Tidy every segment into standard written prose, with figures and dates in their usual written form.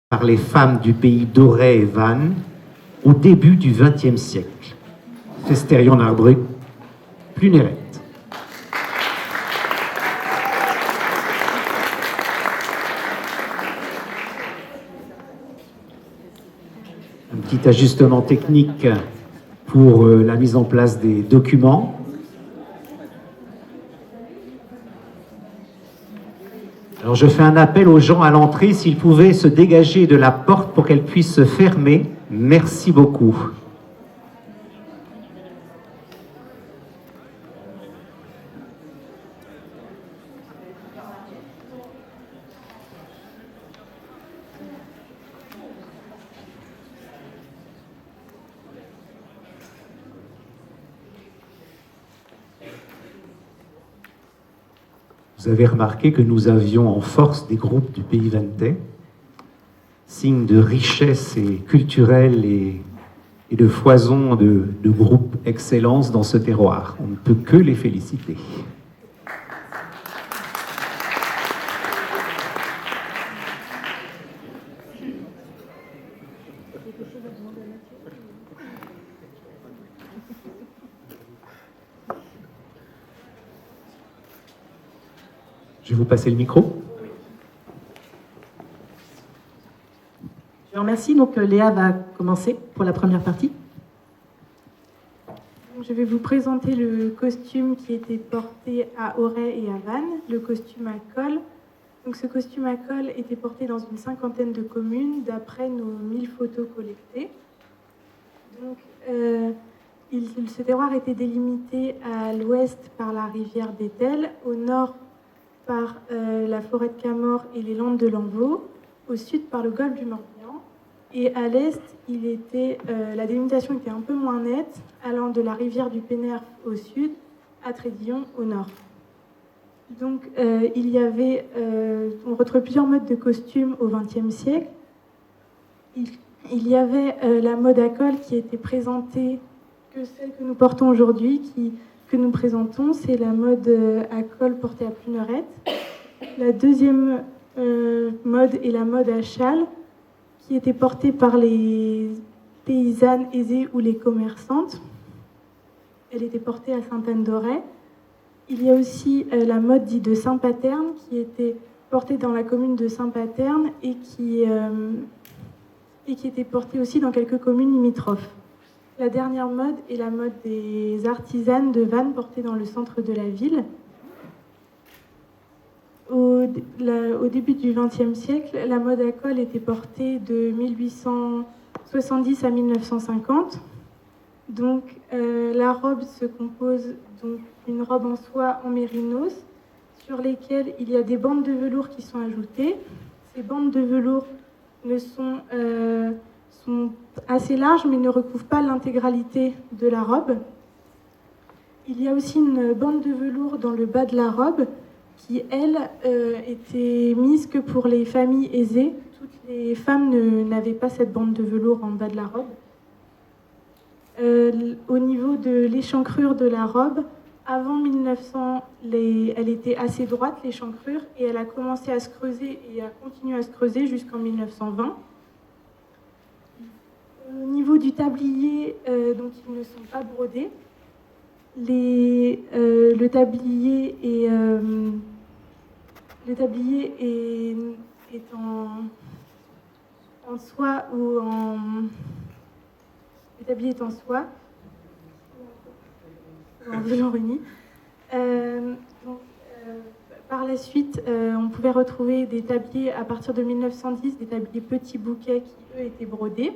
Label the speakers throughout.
Speaker 1: par les femmes du pays d'Auray et Vannes au début du XXe siècle. Festerion Arbrug, Pluneret. Un petit ajustement technique pour la mise en place des documents. Alors je fais un appel aux gens à l'entrée, s'ils pouvaient se dégager de la porte pour qu'elle puisse se fermer. Merci beaucoup. Vous avez remarqué que nous avions en force des groupes du pays ventais, signe de richesse et culturelle et de foison de groupes excellence dans ce terroir. On ne peut que les féliciter. Je vais vous passer le micro.
Speaker 2: Je vous remercie. Donc Léa va commencer pour la première partie.
Speaker 3: Je vais vous présenter le costume qui était porté à Auray et à Vannes, le costume à col. Donc ce costume à col était porté dans une cinquantaine de communes d'après nos 1000 photos collectées. Donc ce terroir était délimité à l'ouest par la rivière d'Etel, au nord par la forêt de Camors et les landes de Lanvaux, au sud par le golfe du Morbihan, et à l'est, la délimitation était un peu moins nette, allant de la rivière du Pénère au sud à Trédillon au nord. Donc on retrouve plusieurs modes de costumes au XXe siècle. Il y avait la mode à col qui était présentée que celle que nous portons aujourd'hui, que nous présentons, c'est la mode à col portée à Pluneret. La deuxième mode est la mode à châle, qui était portée par les paysannes aisées ou les commerçantes. Elle était portée à Sainte-Anne-d'Auray. Il y a aussi la mode dite de Saint-Paterne, qui était portée dans la commune de Saint-Paterne et qui était portée aussi dans quelques communes limitrophes. La dernière mode est la mode des artisanes de Vannes portées dans le centre de la ville. Au début du XXe siècle, la mode à col était portée de 1870 à 1950. Donc la robe se compose d'une robe en soie en mérinos sur lesquelles il y a des bandes de velours qui sont ajoutées. Ces bandes de velours sont assez larges mais ne recouvrent pas l'intégralité de la robe. Il y a aussi une bande de velours dans le bas de la robe qui, elle, était mise que pour les familles aisées. Toutes les femmes n'avaient pas cette bande de velours en bas de la robe. Au niveau de l'échancrure de la robe, avant 1900, elle était assez droite, l'échancrure, et elle a commencé à se creuser et a continué à se creuser jusqu'en 1920. Au niveau du tablier, donc ils ne sont pas brodés. Le tablier est en soie ou en... Le tablier est en soie, en velours uni. Par la suite, on pouvait retrouver des tabliers à partir de 1910, des tabliers petits bouquets qui, eux, étaient brodés.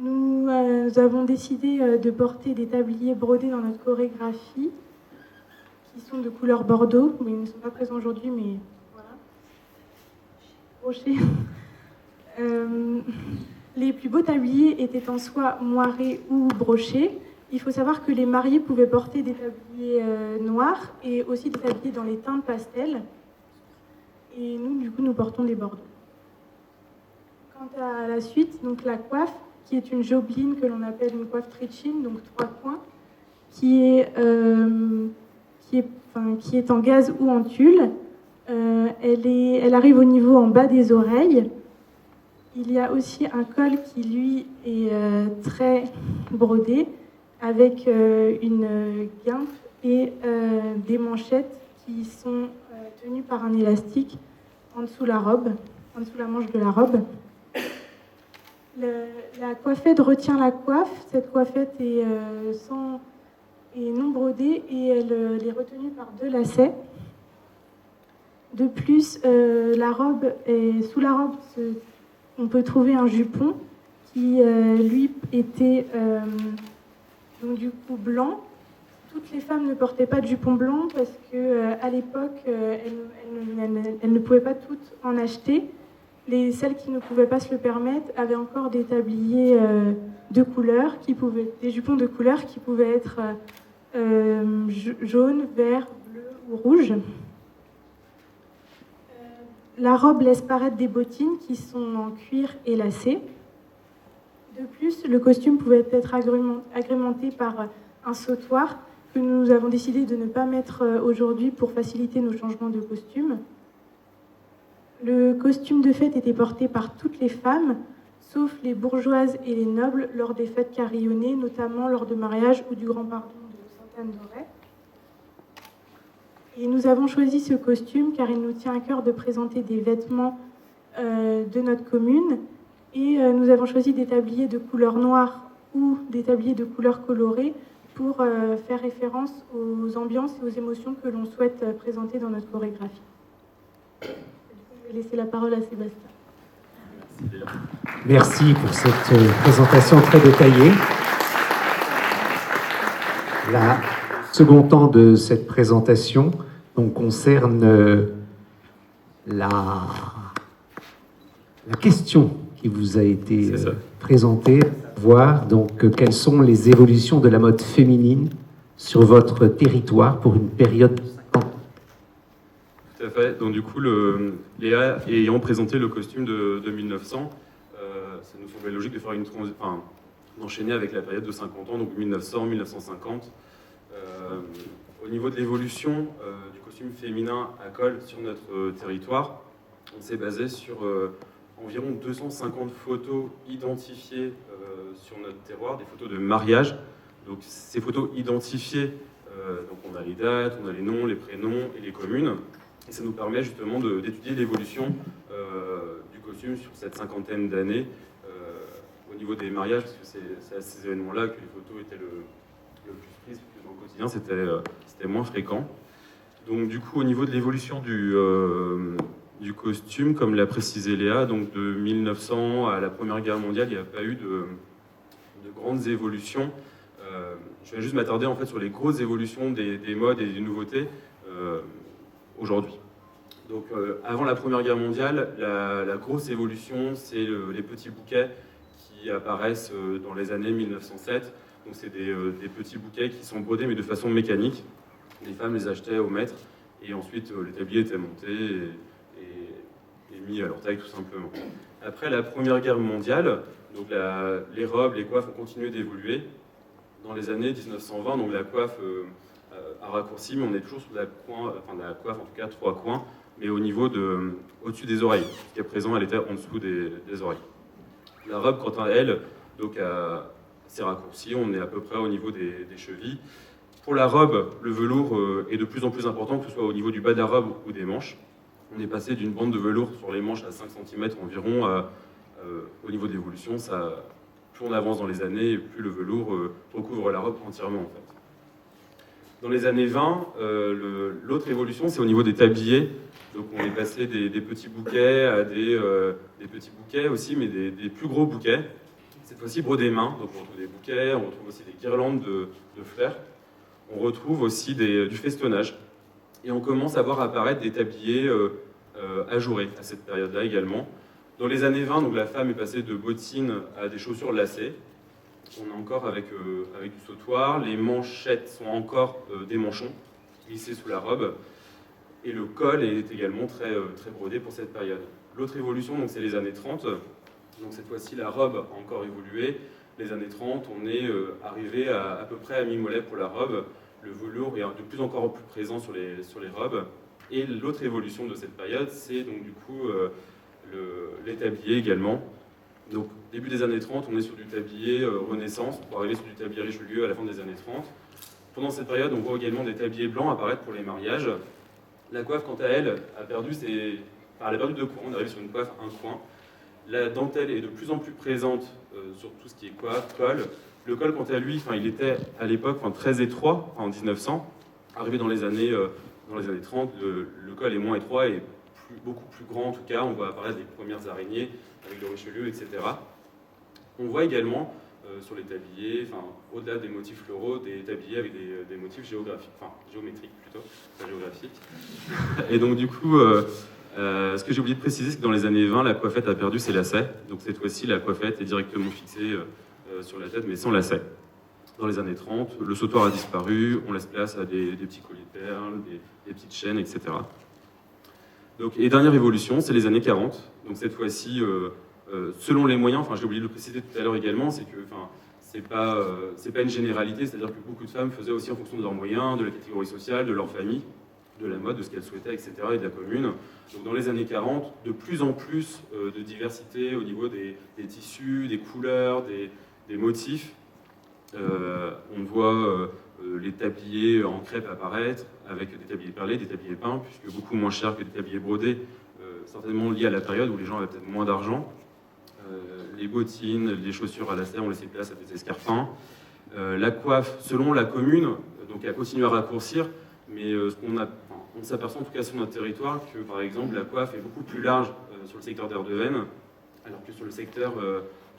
Speaker 3: Nous avons décidé de porter des tabliers brodés dans notre chorégraphie, qui sont de couleur bordeaux, mais ils ne sont pas présents aujourd'hui, mais voilà. Brochés. Les plus beaux tabliers étaient en soie moirée ou brochée. Il faut savoir que les mariés pouvaient porter des tabliers noirs et aussi des tabliers dans les teintes pastel. Et nous, du coup, nous portons des bordeaux. Quant à la suite, donc la coiffe, qui est une jobeline que l'on appelle une coiffe tritchine, donc 3 coins, qui est en gaze ou en tulle. Elle arrive au niveau en bas des oreilles Il y a aussi un col qui, lui, est très brodé, avec une guimpe et des manchettes qui sont tenues par un élastique en dessous la robe, en dessous la manche de la robe. La coiffette retient la coiffe. Cette coiffette est non brodée et elle est retenue par 2 lacets. De plus, sous la robe, on peut trouver un jupon qui, lui, était donc, du coup blanc. Toutes les femmes ne portaient pas de jupon blanc parce qu'à l'époque, elles ne pouvaient pas toutes en acheter. Celles qui ne pouvaient pas se le permettre avaient encore des tabliers de couleur, des jupons de couleur qui pouvaient être jaune, vert, bleu ou rouge. La robe laisse paraître des bottines qui sont en cuir et lacées. De plus, le costume pouvait être agrémenté par un sautoir que nous avons décidé de ne pas mettre aujourd'hui pour faciliter nos changements de costume. Le costume de fête était porté par toutes les femmes, sauf les bourgeoises et les nobles, lors des fêtes carillonnées, notamment lors de mariage ou du grand pardon de Sainte-Anne-d'Auray. Et nous avons choisi ce costume car il nous tient à cœur de présenter des vêtements de notre commune. Et nous avons choisi des tabliers de couleur noire ou des tabliers de couleur colorée pour faire référence aux ambiances et aux émotions que l'on souhaite présenter dans notre chorégraphie. Je vais laisser la parole à Sébastien.
Speaker 1: Merci pour cette présentation très détaillée. La second temps de cette présentation donc, concerne la question qui vous a été présentée, voir donc quelles sont les évolutions de la mode féminine sur votre territoire pour une période de 50 ans.
Speaker 4: Tout à fait. Donc du coup, Léa ayant présenté le costume de 1900, ça nous semblait logique de faire d'enchaîner avec la période de 50 ans, donc 1900-1950. Au niveau de l'évolution du costume féminin à col sur notre territoire, on s'est basé sur environ 250 photos identifiées sur notre terroir, des photos de mariage. Donc ces photos identifiées, donc on a les dates, on a les noms, les prénoms et les communes. Et ça nous permet justement d'étudier l'évolution du costume sur cette cinquantaine d'années au niveau des mariages, parce que c'est à ces événements-là que les photos étaient le plus prises, parce que dans le quotidien c'était moins fréquent. Donc du coup au niveau de l'évolution du costume, comme l'a précisé Léa, donc de 1900 à la Première Guerre mondiale, il n'y a pas eu de grandes évolutions. Je vais juste m'attarder en fait sur les grosses évolutions des modes et des nouveautés aujourd'hui. Donc avant la Première Guerre mondiale, la grosse évolution, c'est les petits bouquets qui apparaissent dans les années 1907. Donc c'est des petits bouquets qui sont brodés mais de façon mécanique. Les femmes les achetaient au mètre et ensuite les tabliers étaient montés et mis à leur taille tout simplement. Après la Première Guerre mondiale, donc les robes, les coiffes ont continué d'évoluer. Dans les années 1920, donc la coiffe a raccourci, mais on est toujours sur la coiffe, en tout cas 3 coins, mais au-dessus des oreilles. Jusqu'à présent, elle était en dessous des oreilles. La robe, quant à elle, donc s'est raccourcie, on est à peu près au niveau des chevilles. Pour la robe, le velours est de plus en plus important, que ce soit au niveau du bas de la robe ou des manches. On est passé d'une bande de velours sur les manches à 5 cm environ au niveau d'évolution. Plus on avance dans les années, plus le velours recouvre la robe entièrement en fait. Dans les années 20, l'autre évolution, c'est au niveau des tabliers. Donc on est passé des petits bouquets à des petits bouquets aussi, mais des plus gros bouquets. Cette fois-ci brodés main, donc on retrouve des bouquets, on retrouve aussi des guirlandes de fleurs. On retrouve aussi du festonnage. Et on commence à voir apparaître des tabliers ajourés à cette période-là également. Dans les années 20, donc, la femme est passée de bottines à des chaussures lacées. On est encore avec du sautoir. Les manchettes sont encore des manchons glissés sous la robe. Et le col est également très, très brodé pour cette période. L'autre évolution, c'est les années 30. Donc cette fois-ci, la robe a encore évolué. Les années 30, on est arrivé à peu près à mi-mollet pour la robe. Le velours est de plus encore plus présent sur les robes. Et l'autre évolution de cette période, c'est donc du coup les tabliers également. Donc, début des années 30, on est sur du tablier Renaissance, pour arriver sur du tablier Richelieu à la fin des années 30. Pendant cette période, on voit également des tabliers blancs apparaître pour les mariages. La coiffe, quant à elle, a perdu elle a perdu 2 coins. On arrive sur une coiffe, un coin. La dentelle est de plus en plus présente sur tout ce qui est coiffe, col. Le col, quant à lui, il était à l'époque très étroit, en 1900. Arrivé dans les années 30, le col est moins étroit et beaucoup plus grand en tout cas. On voit apparaître les premières araignées avec le Richelieu, etc. On voit également sur les tabliers, au-delà des motifs floraux, des tabliers avec des motifs géométriques plutôt, pas géographiques. Et donc du coup, ce que j'ai oublié de préciser, c'est que dans les années 20, la coiffette a perdu ses lacets. Donc cette fois-ci, la coiffette est directement fixée sur la tête, mais sans lacets. Dans les années 30, le sautoir a disparu, on laisse place à des petits colliers de perles, des petites chaînes, etc. Donc, et dernière évolution, c'est les années 40. Donc cette fois-ci, selon les moyens, j'ai oublié de le préciser tout à l'heure également, c'est que c'est pas une généralité, c'est-à-dire que beaucoup de femmes faisaient aussi en fonction de leurs moyens, de la catégorie sociale, de leur famille, de la mode, de ce qu'elles souhaitaient, etc., et de la commune. Donc dans les années 40, de plus en plus de diversité au niveau des tissus, des couleurs, des motifs. On voit les tabliers en crêpe apparaître, avec des tabliers perlés, des tabliers peints, puisque beaucoup moins chers que des tabliers brodés, certainement liés à la période où les gens avaient peut-être moins d'argent. Les bottines, les chaussures à lacets ont laissé place à des escarpins. La coiffe, selon la commune, donc a continué à raccourcir, mais on s'aperçoit en tout cas sur notre territoire que, par exemple, la coiffe est beaucoup plus large sur le secteur d'Erdeven, alors que sur le secteur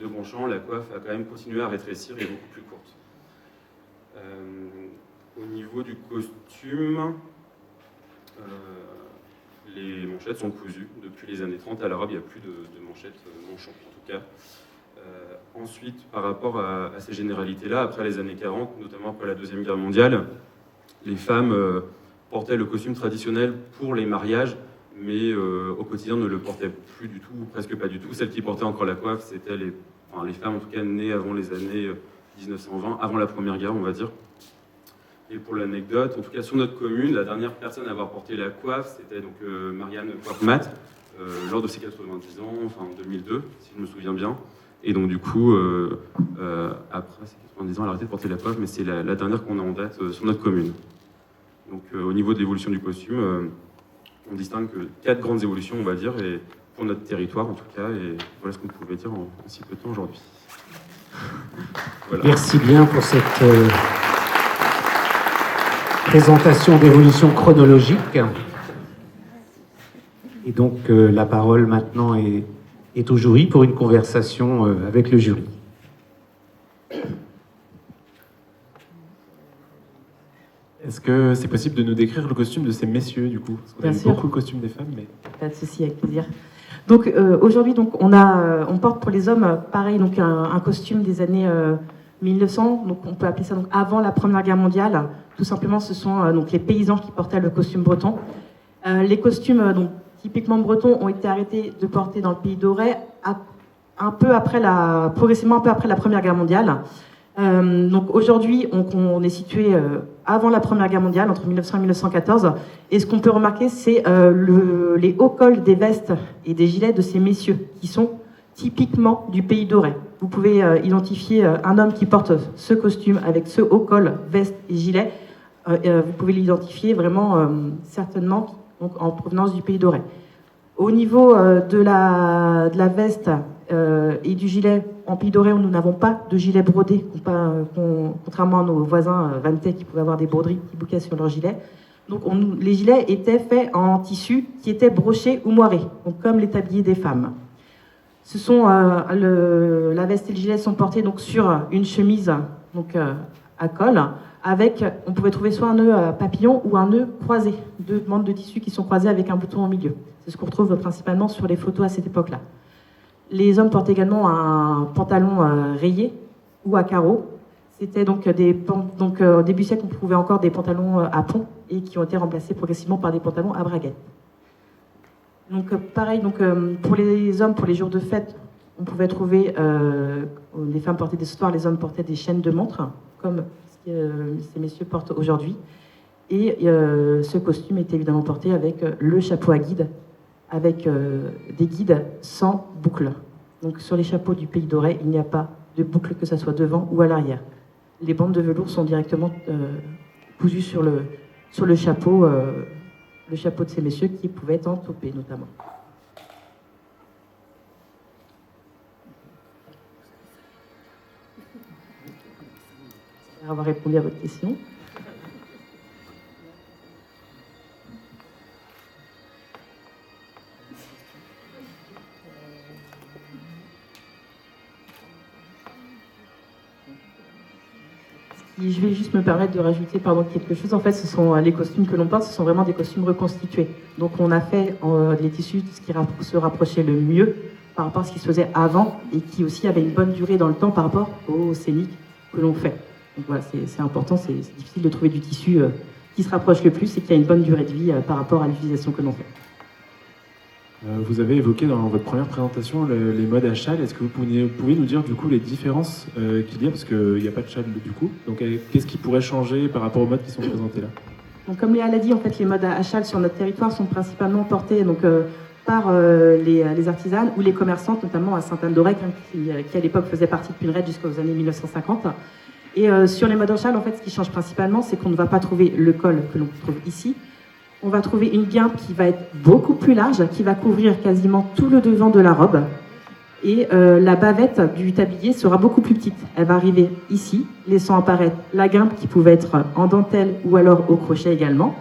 Speaker 4: de Bonchamp, la coiffe a quand même continué à rétrécir et est beaucoup plus courte. Au niveau du costume, les manchettes sont cousues. Depuis les années 30 à la robe, il n'y a plus de manchettes manchons, en tout cas. Ensuite, par rapport à ces généralités-là, après les années 40, notamment après la Deuxième Guerre mondiale, les femmes portaient le costume traditionnel pour les mariages, mais au quotidien ne le portaient plus du tout, presque pas du tout. Celles qui portaient encore la coiffe, c'était les femmes, en tout cas nées avant les années 1920, avant la Première Guerre, on va dire. Et pour l'anecdote, en tout cas sur notre commune, la dernière personne à avoir porté la coiffe, c'était donc Marianne Coiffe-Mat, lors de ses 90 ans, en 2002, si je me souviens bien. Et donc du coup, après ses 90 ans, elle a arrêté de porter la coiffe, mais c'est la dernière qu'on a en date sur notre commune. Donc au niveau de l'évolution du costume, on distingue que 4 grandes évolutions, on va dire, et pour notre territoire en tout cas, et voilà ce qu'on pouvait dire en si peu de temps aujourd'hui. Voilà.
Speaker 1: Merci bien pour cette présentation d'évolution chronologique. Et donc la parole maintenant est au jury pour une conversation avec le jury.
Speaker 5: Est-ce que c'est possible de nous décrire le costume de ces messieurs, du coup? Parce qu'on a vu beaucoup le costume des femmes, mais...
Speaker 2: Pas de souci, avec plaisir. Donc aujourd'hui, on porte pour les hommes, pareil, donc un costume des années 1900, donc on peut appeler ça donc avant la Première Guerre mondiale. Tout simplement, ce sont donc les paysans qui portaient le costume breton. Les costumes donc typiquement bretons ont été arrêtés de porter dans le pays doré progressivement un peu après la Première Guerre mondiale. Donc aujourd'hui, on est situé avant la Première Guerre mondiale, entre 1900 et 1914. Et ce qu'on peut remarquer, c'est les hauts cols des vestes et des gilets de ces messieurs, qui sont typiquement du pays doré. Vous pouvez identifier un homme qui porte ce costume avec ce haut col, veste et gilet. Vous pouvez l'identifier vraiment certainement donc, en provenance du pays doré. Au niveau de la veste et du gilet, en Pays Doré, nous n'avons pas de gilet brodé, contrairement à nos voisins vantais qui pouvaient avoir des broderies qui bouquaient sur leur gilet. Donc les gilets étaient faits en tissu qui était broché ou moiré, donc comme les tabliers des femmes. Ce sont la veste et le gilet sont portés donc sur une chemise donc à col avec, on pouvait trouver soit un nœud papillon ou un nœud croisé, 2 bandes de tissu qui sont croisées avec un bouton au milieu. C'est ce qu'on retrouve principalement sur les photos à cette époque-là. Les hommes portent également un pantalon rayé ou à carreaux. C'était donc au début du siècle, on trouvait encore des pantalons à pont et qui ont été remplacés progressivement par des pantalons à braguettes. Donc pareil, pour les hommes, pour les jours de fête, on pouvait trouver les femmes portaient des sautoirs, les hommes portaient des chaînes de montre, comme ces messieurs portent aujourd'hui. Et ce costume était évidemment porté avec le chapeau à guide avec des guides sans boucle. Donc sur les chapeaux du Pays Doré, il n'y a pas de boucle, que ce soit devant ou à l'arrière. Les bandes de velours sont directement cousues sur le chapeau de ces messieurs qui pouvaient être en topé notamment. J'espère avoir répondu à votre question. Je vais juste me permettre de rajouter quelque chose. En fait, ce sont les costumes que l'on porte, ce sont vraiment des costumes reconstitués. Donc on a fait les tissus ce qui se rapprochait le mieux par rapport à ce qui se faisait avant et qui aussi avait une bonne durée dans le temps par rapport aux scéniques que l'on fait. Donc voilà, c'est important, c'est difficile de trouver du tissu qui se rapproche le plus et qui a une bonne durée de vie par rapport à l'utilisation que l'on fait.
Speaker 5: Vous avez évoqué dans votre première présentation les modes à châle. Est-ce que vous pouvez nous dire du coup les différences qu'il y a, parce qu'il n'y a pas de châle du coup. Donc qu'est-ce qui pourrait changer par rapport aux modes qui sont présentés là?
Speaker 2: Donc, comme Léa l'a dit, en fait, les modes à châle sur notre territoire sont principalement portés par les artisanes ou les commerçantes, notamment à Sainte-Anne-d'Aurec, qui à l'époque faisait partie de Puneret jusqu'aux années 1950. Et sur les modes en châle, en fait, ce qui change principalement, c'est qu'on ne va pas trouver le col que l'on trouve ici. On va trouver une guimpe qui va être beaucoup plus large, qui va couvrir quasiment tout le devant de la robe. Et la bavette du tablier sera beaucoup plus petite. Elle va arriver ici, laissant apparaître la guimpe qui pouvait être en dentelle ou alors au crochet également.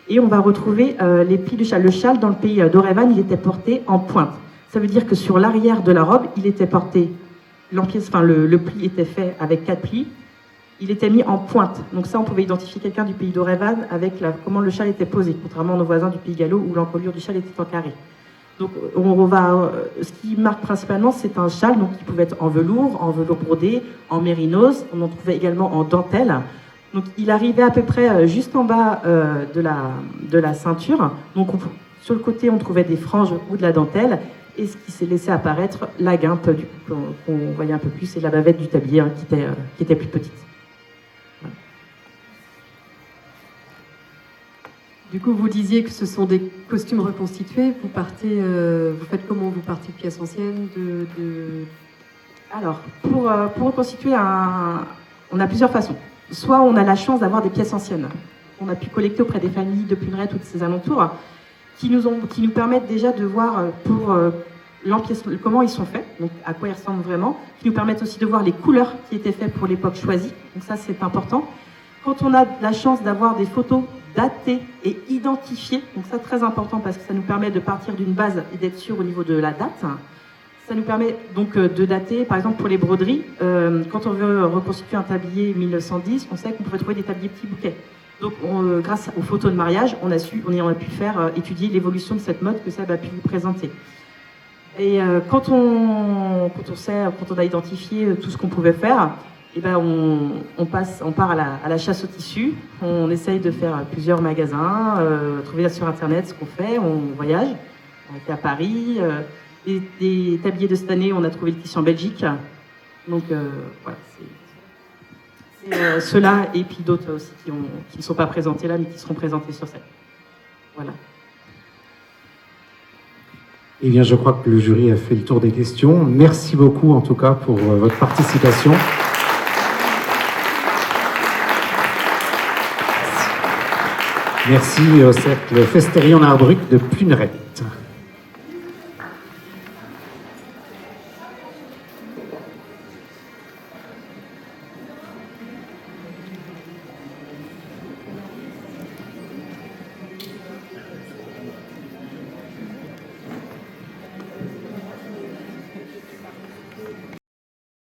Speaker 2: Et on va retrouver les plis de châle. Le châle, dans le pays d'Orevan, il était porté en pointe. Ça veut dire que sur l'arrière de la robe, il était porté, le pli était fait avec 4 plis. Il était mis en pointe. Donc ça, on pouvait identifier quelqu'un du pays d'Orevan avec comment le châle était posé, contrairement à nos voisins du pays gallo où l'encolure du châle était en carré. Donc ce qui marque principalement, c'est un châle qui pouvait être en velours brodé, en mérinos. On en trouvait également en dentelle. Donc il arrivait à peu près juste en bas de la ceinture. Donc sur le côté, on trouvait des franges ou de la dentelle. Et ce qui s'est laissé apparaître, la guimpe qu'on voyait un peu plus, et la bavette du tablier qui était plus petite.
Speaker 6: Du coup, vous disiez que ce sont des costumes reconstitués. Vous faites comment? Vous partez de pièces anciennes
Speaker 2: Alors, pour reconstituer on a plusieurs façons. Soit on a la chance d'avoir des pièces anciennes qu'on a pu collecter auprès des familles de Puneret ou de ses alentours, qui nous permettent déjà de voir comment ils sont faits, donc à quoi ils ressemblent vraiment, qui nous permettent aussi de voir les couleurs qui étaient faites pour l'époque choisie. Donc ça, c'est important. Quand on a la chance d'avoir des photos datées et identifiées, donc ça très important parce que ça nous permet de partir d'une base et d'être sûr au niveau de la date. Ça nous permet donc de dater, par exemple pour les broderies, quand on veut reconstituer un tablier 1910, on sait qu'on pouvait trouver des tabliers petits bouquets. Donc grâce aux photos de mariage, on a pu faire étudier l'évolution de cette mode que Seb a pu vous présenter. Et quand on a identifié tout ce qu'on pouvait faire, et ben on part à la chasse au tissu. On essaye de faire plusieurs magasins, trouver sur internet ce qu'on fait. On voyage. On était à Paris. Des tabliers de cette année, on a trouvé le tissu en Belgique. Donc voilà, c'est ceux-là et puis d'autres aussi qui ne sont pas présentés là, mais qui seront présentés sur scène. Voilà.
Speaker 1: Eh bien, je crois que le jury a fait le tour des questions. Merci beaucoup, en tout cas, pour votre participation. Merci au cercle Festérion-Ardruc de Puneret.